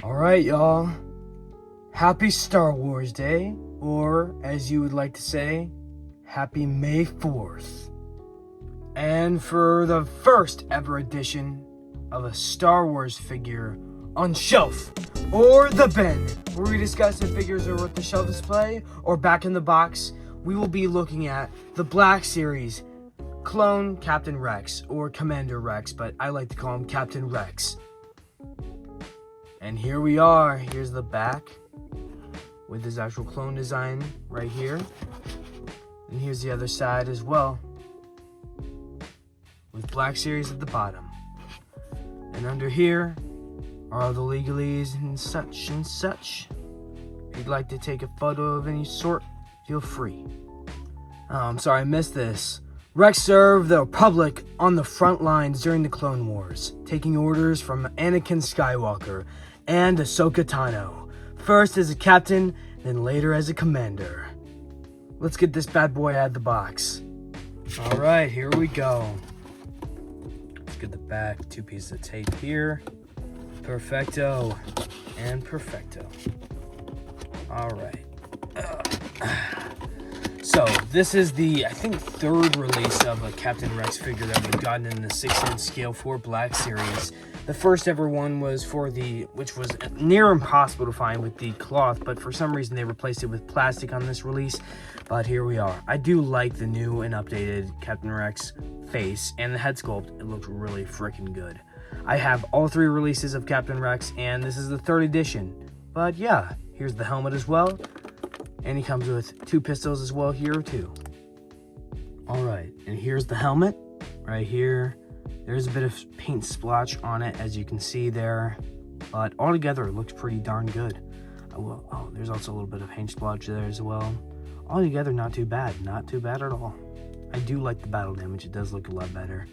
Alright, y'all. Happy Star Wars Day, or as you would like to say, Happy May 4th. And for the first ever edition of a Star Wars figure on shelf, or the bin, where we discuss if figures are worth the shelf display or back in the box, we will be looking at the Black Series clone Captain Rex, or Commander Rex, but I like to call him Captain Rex. And here we are. Here's the back with his actual clone design right here. And here's the other side as well, with Black Series at the bottom. And under here are all the legalese and such and such. If you'd like to take a photo of any sort, feel free. Oh, I'm sorry, I missed this. Rex served the Republic on the front lines during the Clone Wars, taking orders from Anakin Skywalker and Ahsoka Tano, first as a captain, then later as a commander. Let's get this bad boy out of the box. Alright, here we go. Let's get the back, 2 pieces of tape here. Perfecto and perfecto. Alright. So, this is the, I think, 3rd release of a Captain Rex figure that we've gotten in the 6-inch scale for Black Series. The first ever one was for which was near impossible to find with the cloth, but for some reason they replaced it with plastic on this release. But here we are. I do like the new and updated Captain Rex face and the head sculpt. It looks really freaking good. I have all 3 releases of Captain Rex, and this is the 3rd edition. But yeah, here's the helmet as well. And he comes with 2 pistols as well here too. Alright, and here's the helmet right here. There's a bit of paint splotch on it, as you can see there. But altogether, it looks pretty darn good. Oh, there's also a little bit of paint splotch there as well. Altogether, not too bad. Not too bad at all. I do like the battle damage. It does look a lot better.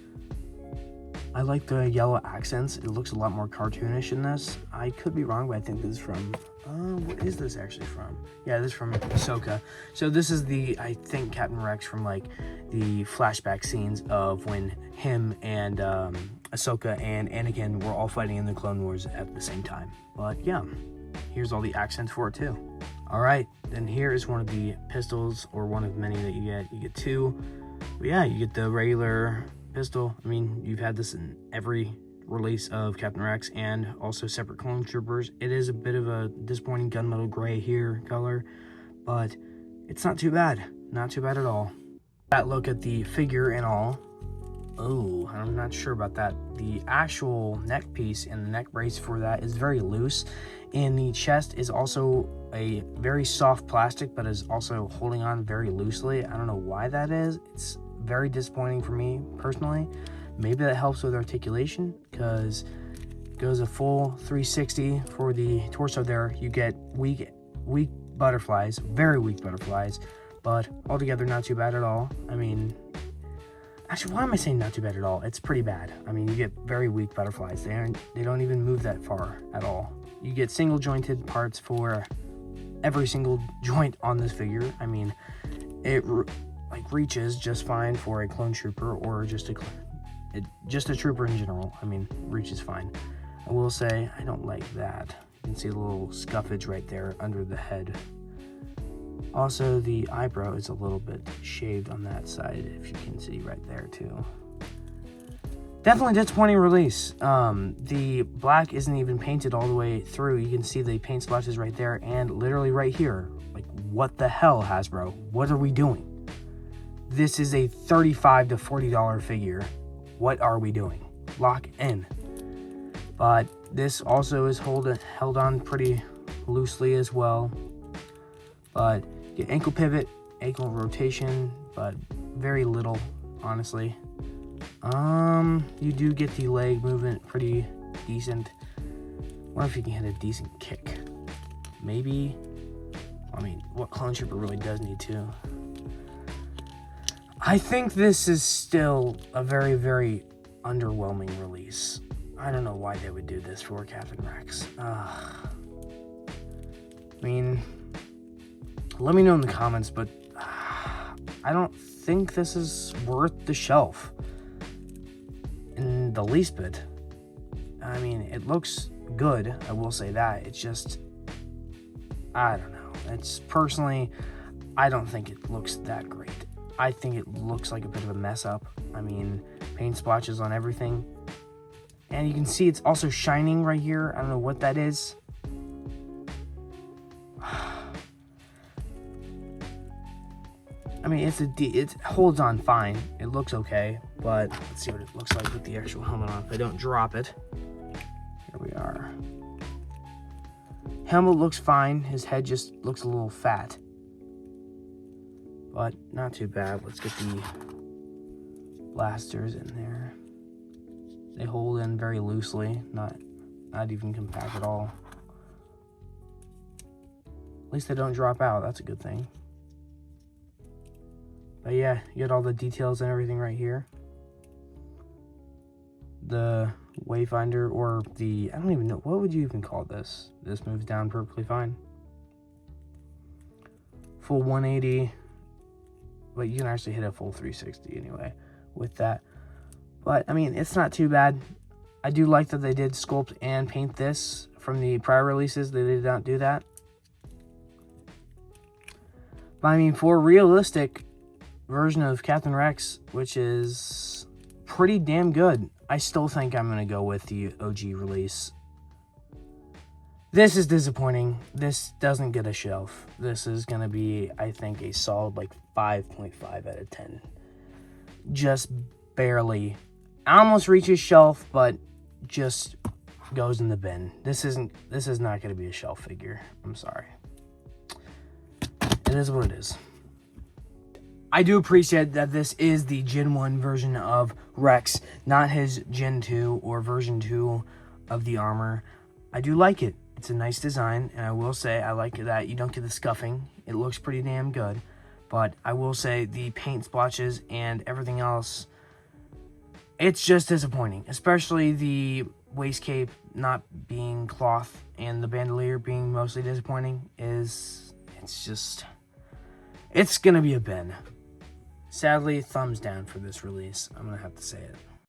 I like the yellow accents. It looks a lot more cartoonish in this. I could be wrong, but I think this is from... what is this actually from? Yeah, this is from Ahsoka. So this is I think, Captain Rex from, like, the flashback scenes of when him and Ahsoka and Anakin were all fighting in the Clone Wars at the same time. But, yeah, here's all the accents for it, too. Alright, then here is one of the pistols, or one of many that you get. You get 2. But, yeah, you get the regular pistol. I mean, you've had this in every release of Captain Rex and also separate clone troopers. It is a bit of a disappointing gunmetal gray here color, but it's not too bad. Not too bad at all. That look at the figure and all. Oh, I'm not sure about that. The actual neck piece and the neck brace for that is very loose, and the chest is also a very soft plastic, but is also holding on very loosely. I don't know why that is. It's very disappointing for me personally. Maybe that helps with articulation, because it goes a full 360 for the torso there. You get weak butterflies, very weak butterflies, but altogether not too bad at all. I mean, actually, why am I saying not too bad at all? It's pretty bad. I mean, you get very weak butterflies. They don't even move that far at all. You get single jointed parts for every single joint on this figure. I mean, it reaches just fine for a clone trooper or just a trooper in general. I mean, reaches fine. I will say I don't like that. You can see a little scuffage right there under the head. Also, the eyebrow is a little bit shaved on that side, if you can see right there too. Definitely disappointing release. The black isn't even painted all the way through. You can see the paint splotches right there and literally right here. Like, what the hell, Hasbro? What are we doing? This is a $35 to $40 figure. What are we doing? Lock in. But this also is held on pretty loosely as well. But get ankle pivot, ankle rotation, but very little, honestly. You do get the leg movement pretty decent. Wonder if you can hit a decent kick. Maybe. I mean, what clone trooper really does need to? I think this is still a very, very underwhelming release. I don't know why they would do this for Captain Rex. I mean, let me know in the comments, but I don't think this is worth the shelf in the least bit. I mean, it looks good. I will say that. It's just, I don't know. It's personally, I don't think it looks that great. I think it looks like a bit of a mess up. I mean, paint splotches on everything. And you can see it's also shining right here. I don't know what that is. I mean, it holds on fine. It looks okay, but let's see what it looks like with the actual helmet on. If I don't drop it, here we are. Helmet looks fine. His head just looks a little fat, but not too bad. Let's get the blasters in there. They hold in very loosely, not even compact at all. At least they don't drop out. That's a good thing. But yeah, you get all the details and everything right here. The wayfinder, or the, I don't even know, what would you even call this? This moves down perfectly fine. Full 180, but you can actually hit a full 360 anyway with that. But I mean, it's not too bad. I do like that they did sculpt and paint this. From the prior releases, they did not do that. But I mean, for a realistic version of Captain Rex, which is pretty damn good, I still think I'm going to go with the OG release. This is disappointing. This doesn't get a shelf. This is going to be, I think, a solid like 5.5 out of 10. Just barely. Almost reaches shelf, but just goes in the bin. This is not going to be a shelf figure. I'm sorry. It is what it is. I do appreciate that this is the Gen 1 version of Rex, not his Gen 2 or version 2 of the armor. I do like it. It's a nice design, and I will say I like that you don't get the scuffing. It looks pretty damn good. But I will say the paint splotches and everything else, it's just disappointing. Especially the waist cape not being cloth and the bandolier being mostly disappointing. It's going to be a bin. Sadly, thumbs down for this release. I'm going to have to say it.